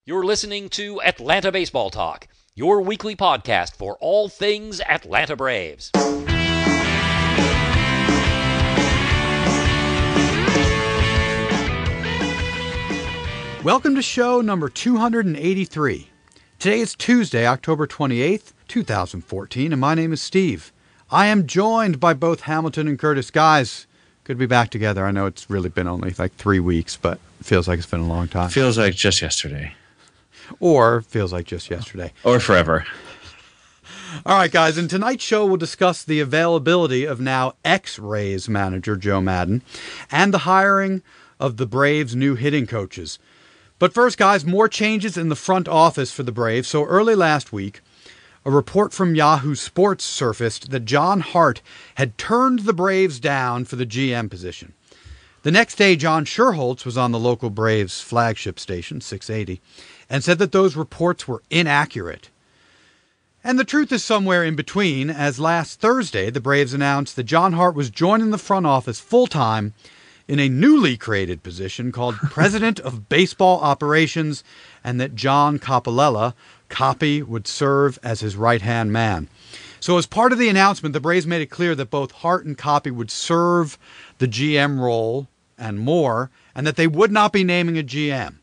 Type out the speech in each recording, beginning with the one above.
You're listening to Atlanta Baseball Talk, your weekly podcast for all things Atlanta Braves. Welcome to show number 283. Today is Tuesday, October 28th, 2014, and my name is Steve. I am joined by both Hamilton and Curtis. Guys, good to be back together. I know it's really been only like 3 weeks, but it feels like it's been a long time. Feels like just yesterday. Or feels like just yesterday. Or forever. All right, guys, in tonight's show, we'll discuss the availability of now ex-Rays manager Joe Maddon and the hiring of the Braves' new hitting coaches. But first, guys, more changes in the front office for the Braves. So early last week, a report from Yahoo Sports surfaced that John Hart had turned the Braves down for the GM position. The next day, John Schuerholz was on the local Braves flagship station, 680, and said that those reports were inaccurate. And the truth is somewhere in between, as last Thursday, the Braves announced that John Hart was joining the front office full-time in a newly created position called President of Baseball Operations, and that John Coppy, Coppy, would serve as his right-hand man. So as part of the announcement, the Braves made it clear that both Hart and Coppy would serve the GM role and more, and that they would not be naming a GM.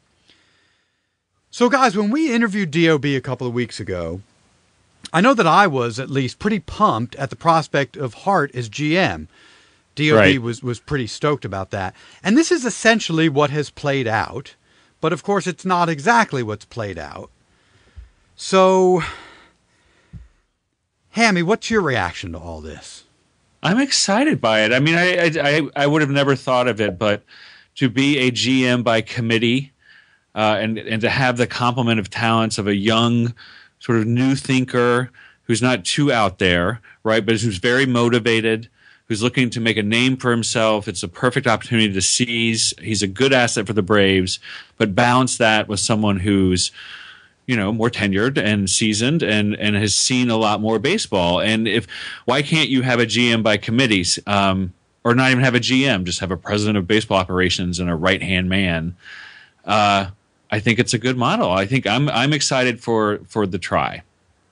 So guys, when we interviewed DOB a couple of weeks ago, I know that I was at least pretty pumped at the prospect of Hart as GM. DOB Right. was pretty stoked about that. And this is essentially what has played out. But of course, it's not exactly what's played out. So, Hammy, what's your reaction to all this? I'm excited by it. I mean, I would have never thought of it, but to be a GM by committee and to have the complement of talents of a young sort of new thinker who's not too out there, right, but who's very motivated, who's looking to make a name for himself. It's a perfect opportunity to seize. He's a good asset for the Braves, but balance that with someone who's, you know, more tenured and seasoned and has seen a lot more baseball. And why can't you have a GM by committees, or not even have a GM, just have a president of baseball operations and a right-hand man? I think it's a good model. I think I'm excited for the try.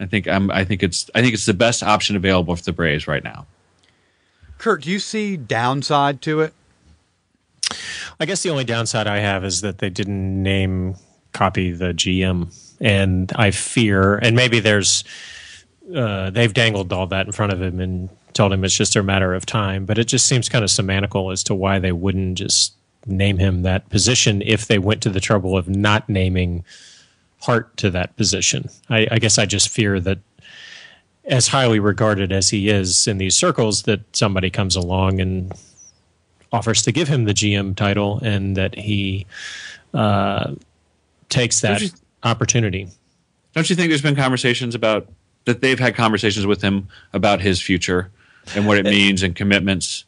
I think it's the best option available for the Braves right now. Kurt, do you see downside to it? I guess the only downside I have is that they didn't name Coppy the GM. And I fear, and maybe they've dangled all that in front of him and told him it's just a matter of time. But it just seems kind of semantical as to why they wouldn't just name him that position if they went to the trouble of not naming Hart to that position. I guess I just fear that, as highly regarded as he is in these circles, that somebody comes along and offers to give him the GM title and that he takes that opportunity. Don't you think there's been conversations about that they've had conversations with him about his future and what it means and commitments?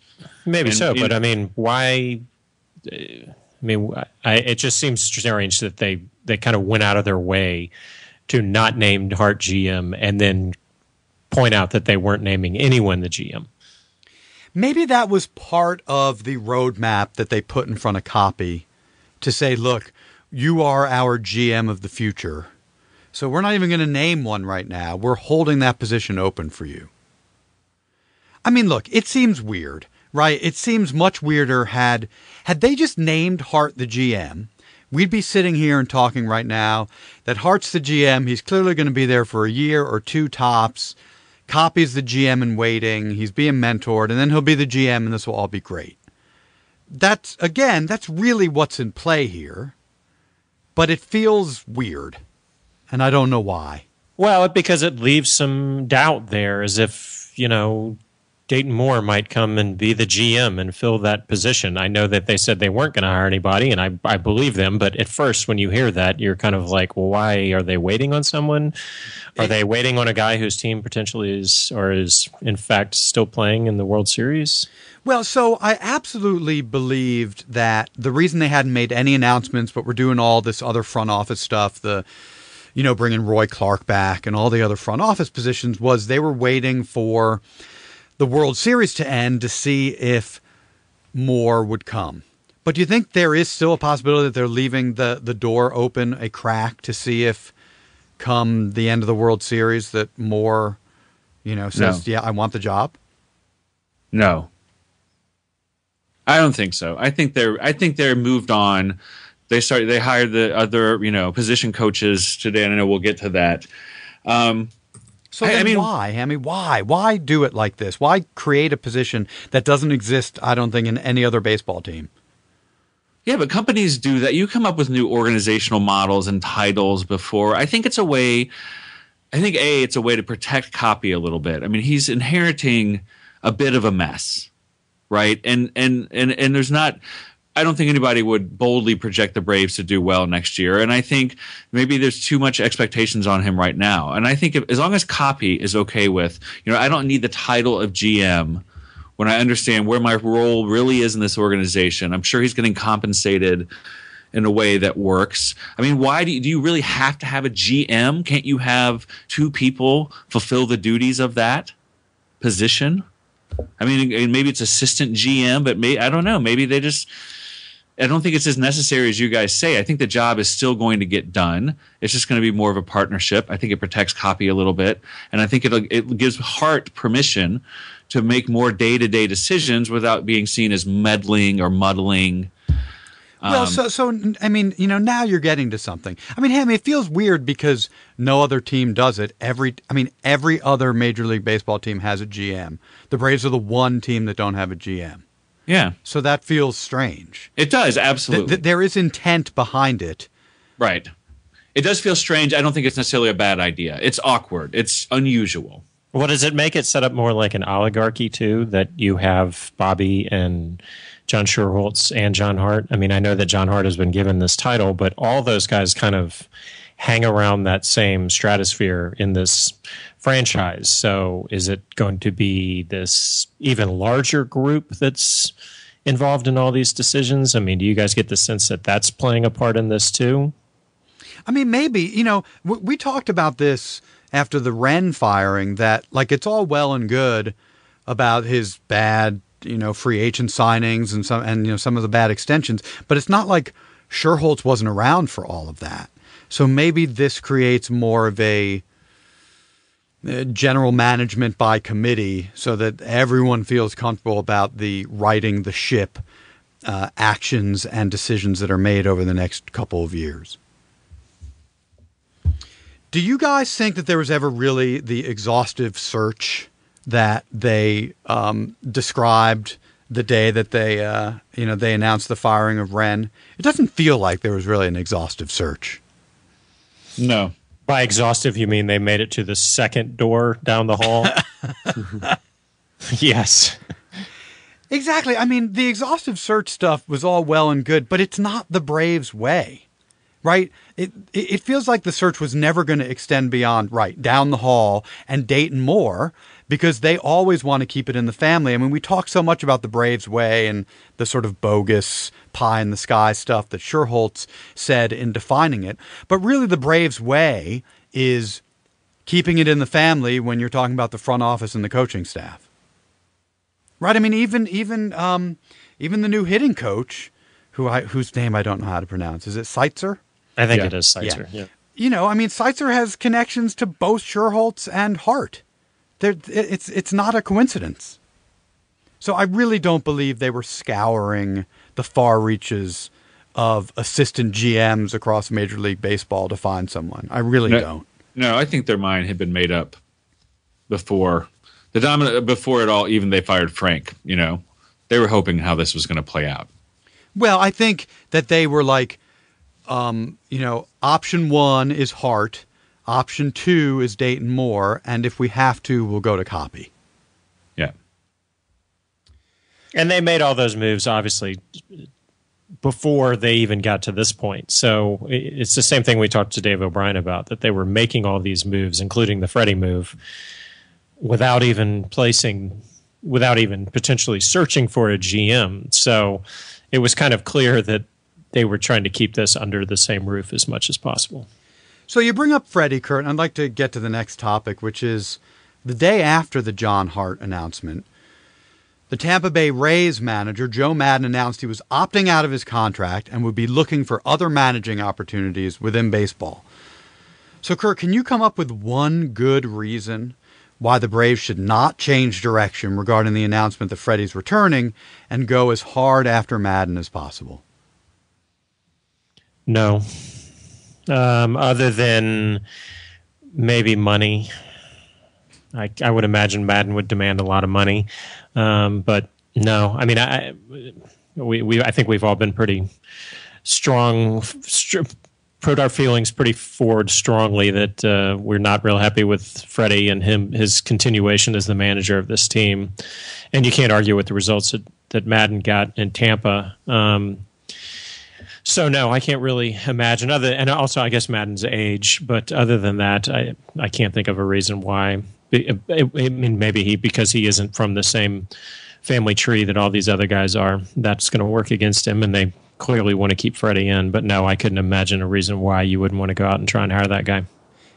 Maybe so, but I mean, why? I mean, it just seems strange that they kind of went out of their way to not name Hart GM and then point out that they weren't naming anyone the GM. Maybe that was part of the roadmap that they put in front of Coppy to say, look, you are our GM of the future. So we're not even going to name one right now. We're holding that position open for you. I mean, look, it seems weird, right? It seems much weirder had they just named Hart the GM. We'd be sitting here and talking right now that Hart's the GM. He's clearly going to be there for a year or two tops. Coppy's the GM in waiting. He's being mentored, and then he'll be the GM, and this will all be great. That's really what's in play here. But it feels weird, and I don't know why. Well, because it leaves some doubt there, as if, you know, Dayton Moore might come and be the GM and fill that position. I know that they said they weren't going to hire anybody, and I believe them. But at first, when you hear that, you're kind of like, well, why are they waiting on someone? Are they waiting on a guy whose team potentially is in fact still playing in the World Series? Well, so I absolutely believed that the reason they hadn't made any announcements, but were doing all this other front office stuff, bringing Roy Clark back and all the other front office positions, was they were waiting for the World Series to end to see if more would come. But do you think there is still a possibility that they're leaving the door open a crack to see if, come the end of the World Series, that Moore, says, "Yeah, I want the job"? No, I don't think so. I think they're moved on. They hired the other, position coaches today, and I know we'll get to that. So why, Hammy? Why do it like this? Why create a position that doesn't exist, I don't think, in any other baseball team? Yeah, but companies do that. You come up with new organizational models and titles before. I think it's a way to protect Coppy a little bit. I mean, he's inheriting a bit of a mess, right? And there's not, I don't think anybody would boldly project the Braves to do well next year. And I think maybe there's too much expectations on him right now. And I think as long as Coppy is okay with, I don't need the title of GM when I understand where my role really is in this organization. I'm sure he's getting compensated in a way that works. I mean, why do you really have to have a GM? Can't you have two people fulfill the duties of that position? I mean, maybe it's assistant GM, but I don't know. Maybe I don't think it's as necessary as you guys say. I think the job is still going to get done. It's just going to be more of a partnership. I think it protects Coppy a little bit. And I think it gives Hart permission to make more day-to-day decisions without being seen as meddling or muddling. Well, I mean, now you're getting to something. I mean, Hammy, it feels weird because no other team does it. Every other Major League Baseball team has a GM. The Braves are the one team that don't have a GM. Yeah. So that feels strange. It does, absolutely. There is intent behind it. Right. It does feel strange. I don't think it's necessarily a bad idea. It's awkward. It's unusual. Well, does it make it set up more like an oligarchy, too, that you have Bobby and John Schuerholz and John Hart? I mean, I know that John Hart has been given this title, but all those guys kind of hang around that same stratosphere in this franchise. So is it going to be this even larger group that's involved in all these decisions? I mean, do you guys get the sense that that's playing a part in this, too? I mean, maybe. We talked about this after the Wren firing, that it's all well and good about his bad, free agent signings and some of the bad extensions, but it's not like Schuerholz wasn't around for all of that. So maybe this creates more of a general management by committee so that everyone feels comfortable about the righting the ship actions and decisions that are made over the next couple of years. Do you guys think that there was ever really the exhaustive search that they described the day that they announced the firing of Wren? It doesn't feel like there was really an exhaustive search. No. By exhaustive, you mean they made it to the second door down the hall? Yes. Exactly. I mean, the exhaustive search stuff was all well and good, but it's not the Braves' way. Right? It feels like the search was never going to extend beyond, down the hall and Dayton Moore, because they always want to keep it in the family. I mean, we talk so much about the Braves' way and the sort of bogus pie in the sky stuff that Schuerholz said in defining it. But really the Braves' way is keeping it in the family when you're talking about the front office and the coaching staff. Right? I mean, even the new hitting coach, whose name I don't know how to pronounce. Is it Seitzer? I think it is Seitzer. Yeah. Seitzer has connections to both Schuerholz and Hart. It's not a coincidence. So I really don't believe they were scouring the far reaches of assistant GMs across Major League Baseball to find someone. I really don't. No, I think their mind had been made up before before it all. Even they fired Frank. They were hoping how this was going to play out. Well, I think that they were like, option one is Hart, option two is Dayton Moore, and if we have to, we'll go to Coppy. Yeah. And they made all those moves, obviously, before they even got to this point. So it's the same thing we talked to Dave O'Brien about, that they were making all these moves, including the Freddie move, without even potentially searching for a GM. So it was kind of clear that they were trying to keep this under the same roof as much as possible. So you bring up Freddie, Kurt, and I'd like to get to the next topic, which is the day after the John Hart announcement. The Tampa Bay Rays manager, Joe Maddon, announced he was opting out of his contract and would be looking for other managing opportunities within baseball. So, Kurt, can you come up with one good reason why the Braves should not change direction regarding the announcement that Freddie's returning and go as hard after Maddon as possible? No. Other than maybe money. I would imagine Maddon would demand a lot of money. But no, I mean, I think we've all been pretty strong, put our feelings pretty forward strongly that we're not real happy with Freddie and his continuation as the manager of this team. And you can't argue with the results that Maddon got in Tampa. So no, I can't really imagine and also I guess Maddon's age, but other than that, I can't think of a reason why. I mean, maybe because he isn't from the same family tree that all these other guys are, that's going to work against him, and they clearly want to keep Freddie in. But no, I couldn't imagine a reason why you wouldn't want to go out and try and hire that guy.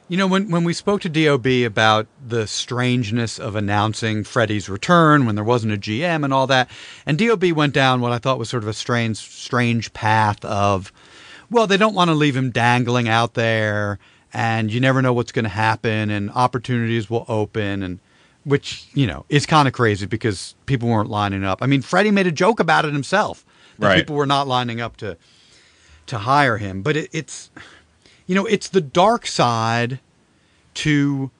You know, when we spoke to DOB about the strangeness of announcing Freddie's return when there wasn't a GM and all that, and DOB went down what I thought was sort of a strange path of, well, they don't want to leave him dangling out there, and you never know what's going to happen, and opportunities will open, and which, you know, is kind of crazy because people weren't lining up. I mean, Freddie made a joke about it himself, that right. People were not lining up to hire him. But it's, you know, it's the dark side to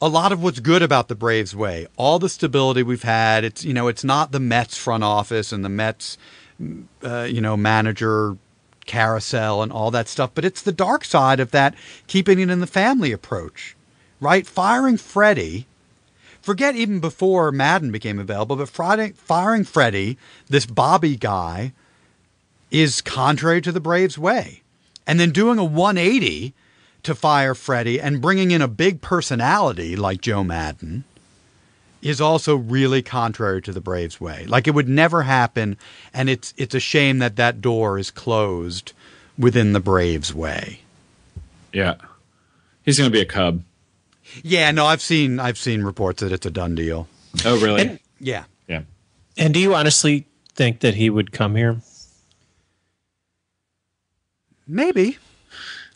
a lot of what's good about the Braves way. All the stability we've had, it's, you know, it's not the Mets front office and the Mets, manager carousel and all that stuff, but it's the dark side of that keeping it in the family approach, right? Firing Freddie, forget even before Maddon became available, but firing Freddie, this Bobby guy, is contrary to the Braves way. And then doing a 180 to fire Freddie and bringing in a big personality like Joe Maddon is also really contrary to the Braves way. Like, it would never happen, and it's a shame that door is closed within the Braves way. Yeah. He's going to be a Cub. Yeah, no, I've seen reports that it's a done deal. Oh, really? Yeah. Yeah. And do you honestly think that he would come here? Maybe.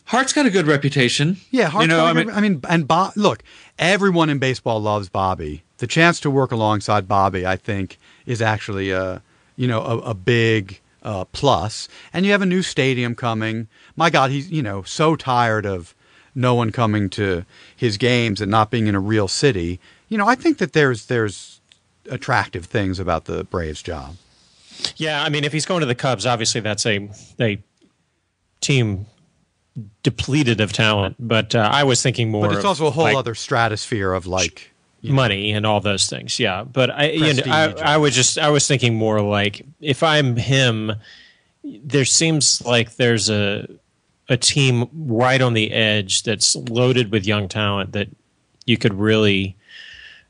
Hart's got a good reputation. Yeah, Hart's look, everyone in baseball loves Bobby. The chance to work alongside Bobby, I think, is actually a big plus. And you have a new stadium coming. My God, he's, so tired of no one coming to his games and not being in a real city. I think that there's attractive things about the Braves job. Yeah, I mean, if he's going to the Cubs, obviously that's a team depleted of talent. But I was thinking more. But it's also a whole other stratosphere of money and all those things. Yeah, but I was thinking more like, if I'm him, there seems like there's a team right on the edge that's loaded with young talent that you could really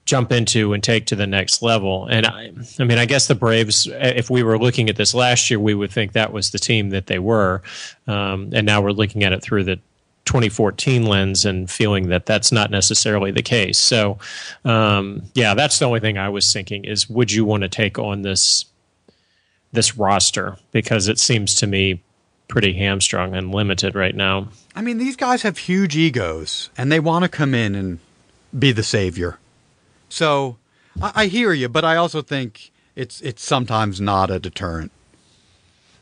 jump into and take to the next level. And I guess the Braves, if we were looking at this last year, we would think that was the team that they were. And now we're looking at it through the 2014 lens and feeling that that's not necessarily the case. So, that's the only thing I was thinking is, would you want to take on this roster? Because it seems to me pretty hamstrung and limited right now. I mean, these guys have huge egos, and they want to come in and be the savior. So I hear you, but I also think it's sometimes not a deterrent.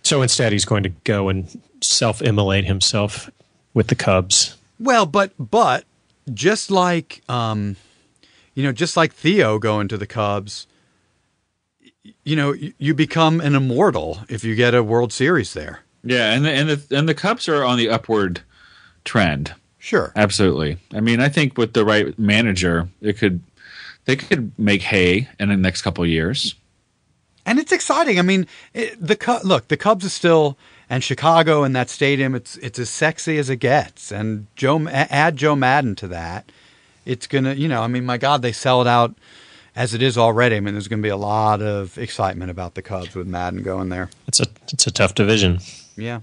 So instead, he's going to go and self-immolate himself with the Cubs. Well, but just like just like Theo going to the Cubs, you become an immortal if you get a World Series there. Yeah, and the Cubs are on the upward trend. Sure, absolutely. I mean, I think with the right manager, they could make hay in the next couple of years. And it's exciting. I mean, the Cubs are still, and Chicago and that stadium, it's as sexy as it gets. And add Joe Maddon to that, it's gonna, my God, they sell it out as it is already. I mean, there's going to be a lot of excitement about the Cubs with Maddon going there. It's a tough division. Yeah.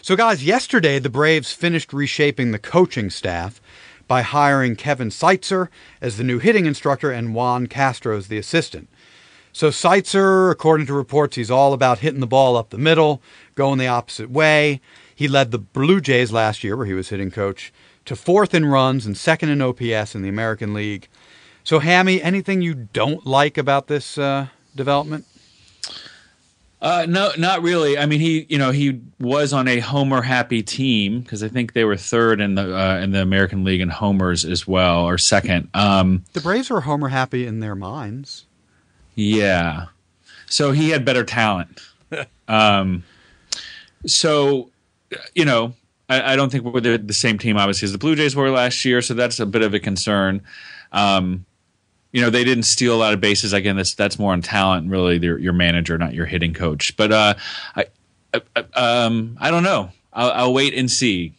So, guys, yesterday the Braves finished reshaping the coaching staff by hiring Kevin Seitzer as the new hitting instructor and Juan Castro as the assistant. So Seitzer, according to reports, he's all about hitting the ball up the middle, going the opposite way. He led the Blue Jays last year, where he was hitting coach, to 4th in runs and 2nd in OPS in the American League. So, Hammy, anything you don't like about this development? No, not really. I mean, he was on a homer-happy team because I think they were 3rd in the American League in homers as well, or 2nd. The Braves were homer-happy in their minds. Yeah. So he had better talent. So, I don't think we're the same team, obviously, as the Blue Jays were last year, so that's a bit of a concern. They didn't steal a lot of bases. Again, that's more on talent, really, your manager, not your hitting coach. But I don't know. I'll wait and see.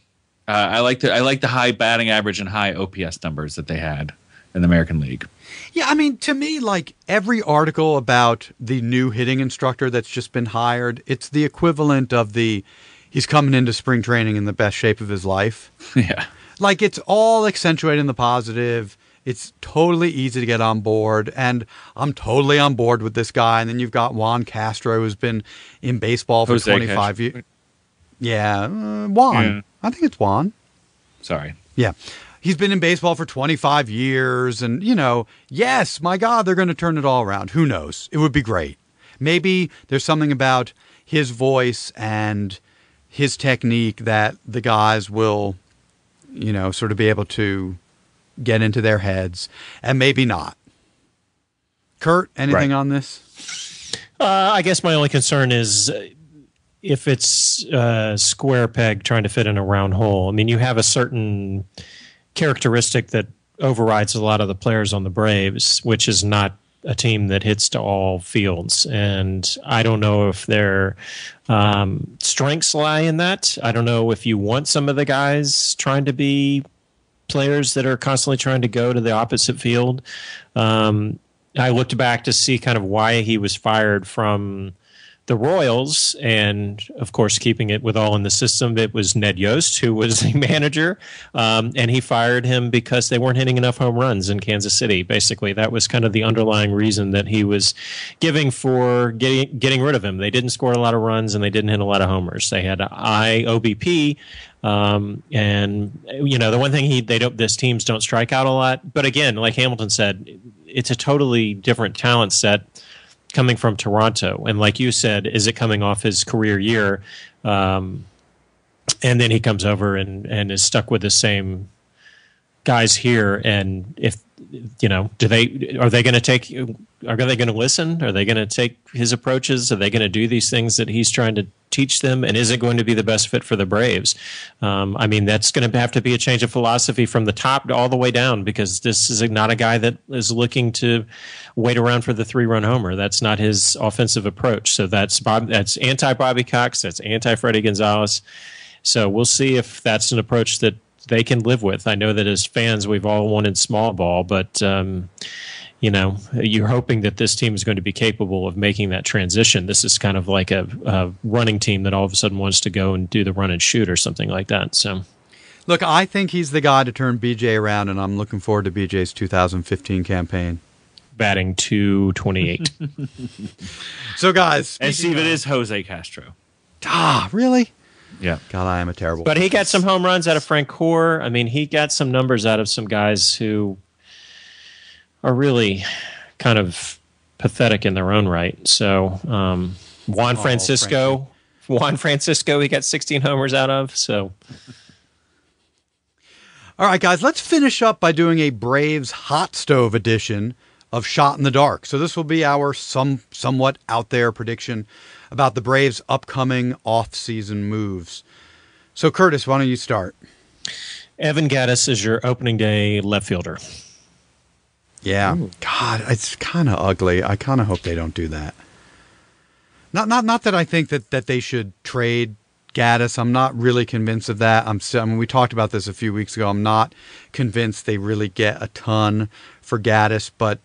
I like the high batting average and high OPS numbers that they had in the American League. Yeah, I mean, to me, like every article about the new hitting instructor that's just been hired, it's the equivalent of he's coming into spring training in the best shape of his life. Yeah. Like it's all accentuating the positive. It's totally easy to get on board, and I'm totally on board with this guy. And then you've got Juan Castro, who's been in baseball for 25 years. Yeah, Juan. Yeah. I think it's Juan. Sorry. Yeah. He's been in baseball for 25 years, and, yes, my God, they're going to turn it all around. Who knows? It would be great. Maybe there's something about his voice and his technique that the guys will, sort of be able to get into their heads, and maybe not. Kurt, anything on this? I guess my only concern is if it's a square peg trying to fit in a round hole. I mean, you have a certain characteristic that overrides a lot of the players on the Braves, which is not a team that hits to all fields. And I don't know if their strengths lie in that. I don't know if you want some of the guys trying to be players that are constantly trying to go to the opposite field. I looked back to see kind of why he was fired from the Royals, and of course, keeping it with all in the system, it was Ned Yost, who was the manager, and he fired him because they weren't hitting enough home runs in Kansas City. Basically, that was kind of the underlying reason that he was giving for getting rid of him. They didn't score a lot of runs, and they didn't hit a lot of homers. They had high OBP, and the one thing this teams don't strike out a lot. But again, like Hamilton said, it's a totally different talent set coming from Toronto. And like you said, is it coming off his career year? And then he comes over and is stuck with the same guys here. And if, are they going to listen? Are they going to take his approaches? Are they going to do these things that he's trying to teach them? And is it going to be the best fit for the Braves? That's going to have to be a change of philosophy from the top all the way down, because this is not a guy that is looking to wait around for the 3-run homer. That's not his offensive approach. So that's anti-Bobby Cox. That's anti-Freddie Gonzalez. So we'll see if that's an approach that they can live with. I know that as fans, we've all wanted small ball, but you're hoping that this team is going to be capable of making that transition. This is kind of like a running team that all of a sudden wants to go and do the run and shoot or something like that. So, look, I think he's the guy to turn BJ around, and I'm looking forward to BJ's 2015 campaign. Batting .228. So, guys, and Steve, it is Jose Castro. Really? Yeah. God, I am a terrible. But he got some home runs out of Frank Core. I mean, he got some numbers out of some guys who are really kind of pathetic in their own right. So Juan Francisco, he got 16 homers out of. So, all right, guys, let's finish up by doing a Braves hot stove edition of Shot in the Dark. So this will be our somewhat out there prediction about the Braves' upcoming off-season moves. So, Curtis, why don't you start? Evan Gattis is your opening day left fielder. Yeah. Ooh. God, it's kind of ugly. I kind of hope they don't do that. Not that I think that they should trade Gattis. I'm not really convinced of that. We talked about this a few weeks ago. I'm not convinced they really get a ton for Gattis, but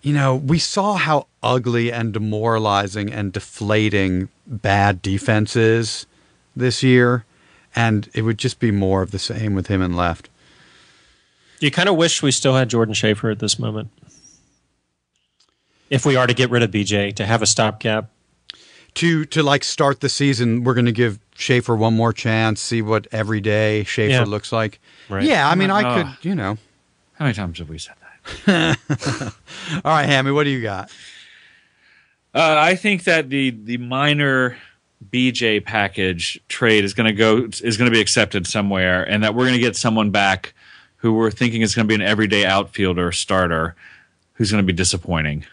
we saw how ugly and demoralizing and deflating bad defense is this year, and it would just be more of the same with him in left. You kind of wish we still had Jordan Schaefer at this moment. If we are to get rid of BJ, to have a stopgap. To like start the season, we're going to give Schaefer one more chance, see what everyday Schaefer looks like. Right. Yeah, I mean, I could, you know. How many times have we said that? All right, Hammy, what do you got? I think that the minor BJ package trade is going to be accepted somewhere, and that we're going to get someone back who we're thinking is going to be an everyday outfielder starter who's going to be disappointing.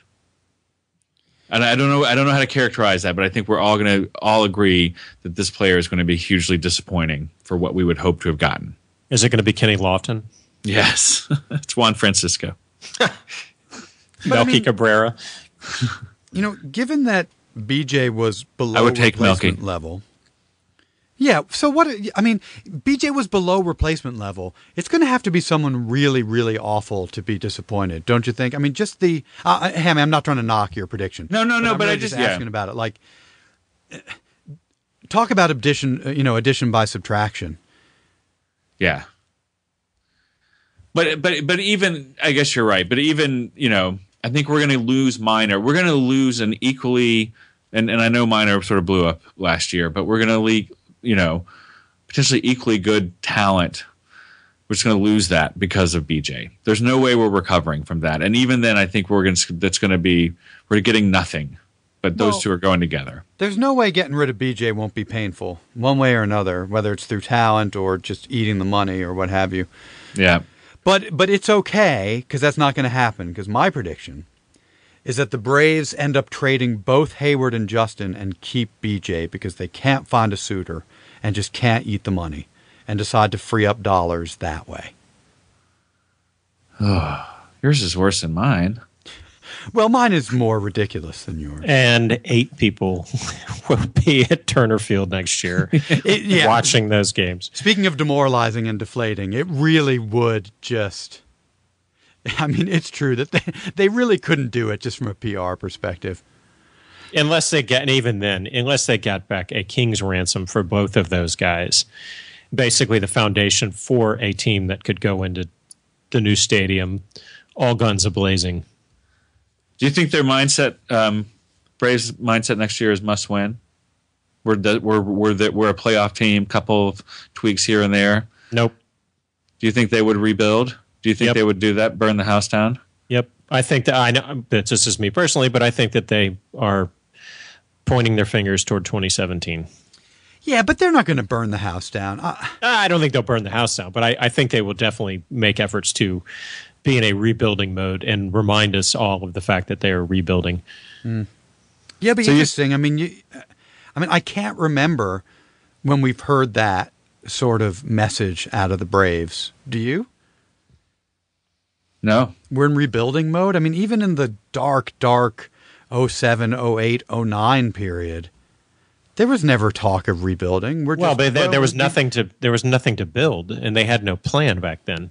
And I don't know how to characterize that, but I think we're all going to all agree that this player is going to be hugely disappointing for what we would hope to have gotten. Is it going to be Kenny Lofton? Yes, it's Juan Francisco. Melky Cabrera. You know, given that BJ was below I would take replacement Melky. level. Yeah, so what? I mean, BJ was below replacement level. It's going to have to be someone really, really awful to be disappointed, don't you think? I mean, just the Hammy, I'm not trying to knock your prediction. No, I'm but really I just asking about it. Like, talk about addition by subtraction. Yeah. But even, I guess you're right. But even, I think we're going to lose Minor. We're going to lose an equally, and I know Minor sort of blew up last year, but we're going to leak, potentially equally good talent. We're just going to lose that because of BJ. There's no way we're recovering from that. And even then, I think we're getting nothing. But those two are going together. There's no way getting rid of BJ won't be painful, one way or another, whether it's through talent or just eating the money or what have you. Yeah. But it's okay, because that's not going to happen, because my prediction is that the Braves end up trading both Hayward and Justin and keep BJ because they can't find a suitor and just can't eat the money and decide to free up dollars that way. Yours is worse than mine. Well, mine is more ridiculous than yours. And 8 people will be at Turner Field next year watching those games. Speaking of demoralizing and deflating, it really would just... I mean, it's true that they really couldn't do it just from a PR perspective. Unless they got back a king's ransom for both of those guys. Basically the foundation for a team that could go into the new stadium, all guns a-blazing. Do you think their mindset, Braves' mindset next year is must win? We're a playoff team, couple of tweaks here and there. Nope. Do you think they would rebuild? Do you think they would do that, burn the house down? Yep. I think that I know that this is me personally, but I think that they are pointing their fingers toward 2017. Yeah, but they're not going to burn the house down. I don't think they'll burn the house down, but I think they will definitely make efforts to be in a rebuilding mode and remind us all of the fact that they are rebuilding. Mm. Yeah, but interesting. I mean, I can't remember when we've heard that sort of message out of the Braves. Do you? No. We're in rebuilding mode. I mean, even in the dark 07, 08, 09 period, there was never talk of rebuilding. There was nothing to build, and they had no plan back then.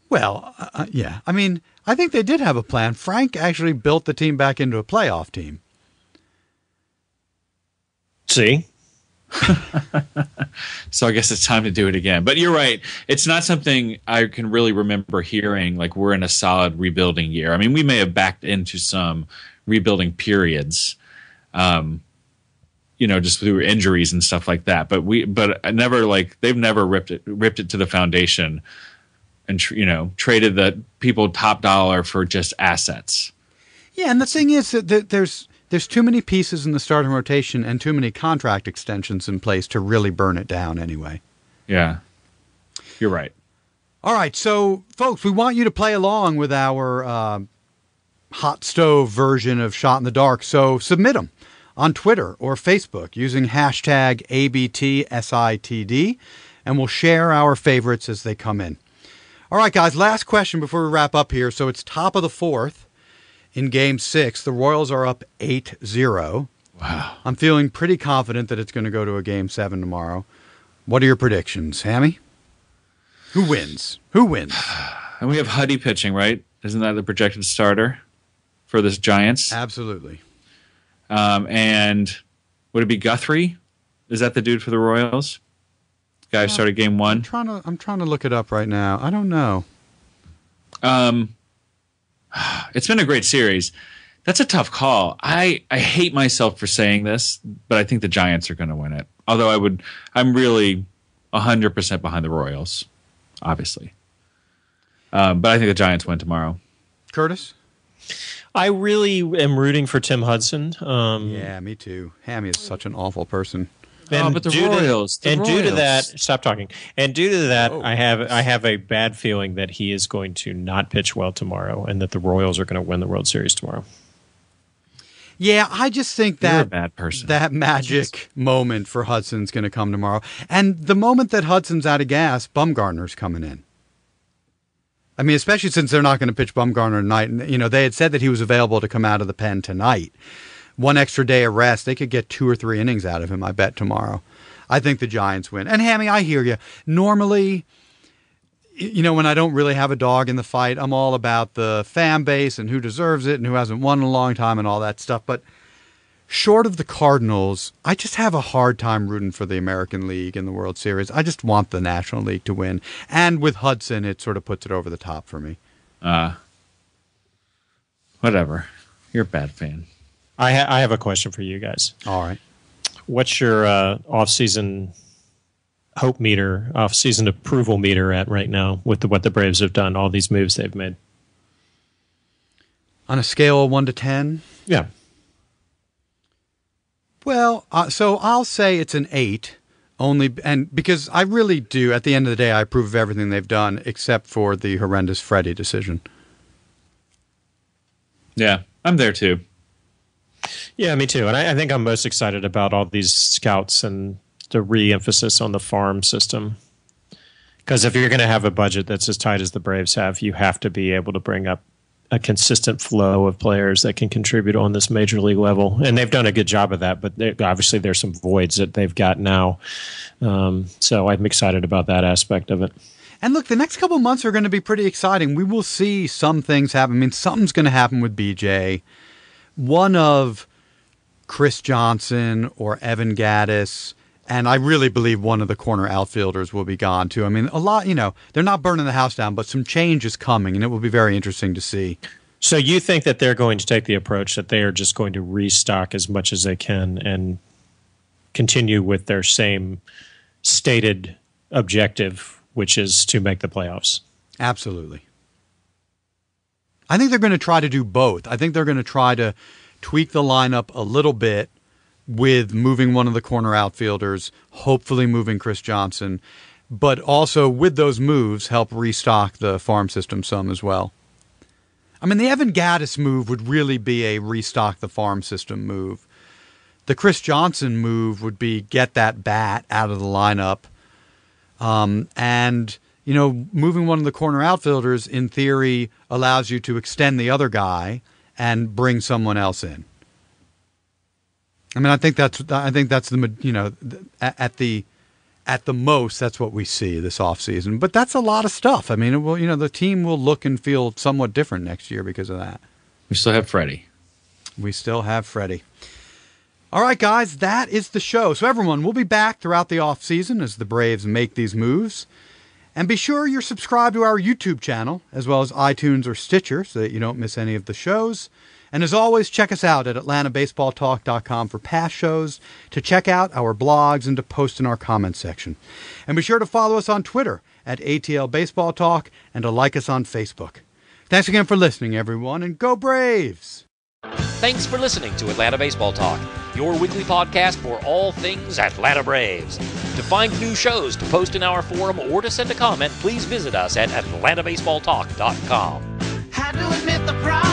Well, yeah. I mean, I think they did have a plan. Frank actually built the team back into a playoff team. See? So I guess it's time to do it again. But you're right. It's not something I can really remember hearing, like we're in a solid rebuilding year. I mean, we may have backed into some rebuilding periods, just through injuries and stuff like that. But they've never ripped it to the foundation and traded the people top dollar for just assets. Yeah, and the thing is that there's too many pieces in the starting rotation and too many contract extensions in place to really burn it down anyway. Yeah, you're right. All right, so folks, we want you to play along with our hot stove version of Shot in the Dark. So submit them on Twitter or Facebook using hashtag ABTSITD, and we'll share our favorites as they come in. All right, guys, last question before we wrap up here. So it's top of the 4th in Game 6. The Royals are up 8-0. Wow. I'm feeling pretty confident that it's going to go to a Game 7 tomorrow. What are your predictions, Hammy? Who wins? And we have Huddy pitching, right? Isn't that the projected starter for this Giants? Absolutely. And would it be Guthrie? Is that the dude for the Royals? Guy who started Game 1? I'm trying to look it up right now. I don't know. It's been a great series. That's a tough call. I hate myself for saying this, but I think the Giants are going to win it. Although I'm really 100% behind the Royals, obviously. But I think the Giants win tomorrow. Curtis? I really am rooting for Tim Hudson. Yeah, me too. Hammy is such an awful person. But the Royals. Due to that, stop talking. And due to that, Oh. I have a bad feeling that he is going to not pitch well tomorrow, and that the Royals are going to win the World Series tomorrow. Yeah, I just think You're a that bad person. that magic moment for Hudson's going to come tomorrow. And the moment that Hudson's out of gas, Bumgarner's coming in. I mean, especially since they're not going to pitch Bumgarner tonight. And, you know, they had said that he was available to come out of the pen tonight. One extra day of rest, they could get 2 or 3 innings out of him, I bet, tomorrow. I think the Giants win. And, Hammy, I hear you. Normally, you know, when I don't really have a dog in the fight, I'm all about the fan base and who deserves it and who hasn't won in a long time and all that stuff. But short of the Cardinals, I just have a hard time rooting for the American League in the World Series. I just want the National League to win. And with Hudson, it sort of puts it over the top for me. Whatever. You're a bad fan. I have a question for you guys. All right. What's your off-season hope meter, off-season approval meter at right now with what the Braves have done, all these moves they've made? On a scale of 1 to 10? Yeah. Well, so I'll say it's an 8, and because I really do, at the end of the day, I approve of everything they've done except for the horrendous Freddie decision. Yeah, I'm there too. Yeah, me too. And I think I'm most excited about all these scouts and the re-emphasis on the farm system. Because if you're going to have a budget that's as tight as the Braves have, you have to be able to bring up a consistent flow of players that can contribute on this major league level. And they've done a good job of that, but obviously there's some voids that they've got now. So I'm excited about that aspect of it. And look, the next couple months are going to be pretty exciting. We will see some things happen. I mean, something's going to happen with BJ. One of Chris Johnson or Evan Gaddis, and I really believe one of the corner outfielders will be gone too. I mean, a lot, you know, they're not burning the house down, but some change is coming, and it will be very interesting to see. So you think that they're going to take the approach that they are just going to restock as much as they can and continue with their same stated objective, which is to make the playoffs? Absolutely. I think they're going to try to do both. I think they're going to try to tweak the lineup a little bit with moving one of the corner outfielders, hopefully moving Chris Johnson, but also with those moves help restock the farm system some as well. I mean, the Evan Gaddis move would really be a restock the farm system move. The Chris Johnson move would be get that bat out of the lineup. And, you know, moving one of the corner outfielders, in theory, allows you to extend the other guy and bring someone else in. I mean, I think that's the, you know, at the most, that's what we see this offseason. But that's a lot of stuff. I mean, it will, you know, the team will look and feel somewhat different next year because of that. We still have Freddie. We still have Freddie. All right, guys, that is the show. So everyone, we'll be back throughout the offseason as the Braves make these moves. And be sure you're subscribed to our YouTube channel, as well as iTunes or Stitcher, so that you don't miss any of the shows. And as always, check us out at AtlantaBaseballTalk.com for past shows, to check out our blogs, and to post in our comments section. And be sure to follow us on Twitter at ATL Baseball Talk, and to like us on Facebook. Thanks again for listening, everyone, and go Braves! Thanks for listening to Atlanta Baseball Talk, your weekly podcast for all things Atlanta Braves. To find new shows, to post in our forum, or to send a comment, please visit us at AtlantaBaseballTalk.com. Had to admit the problem.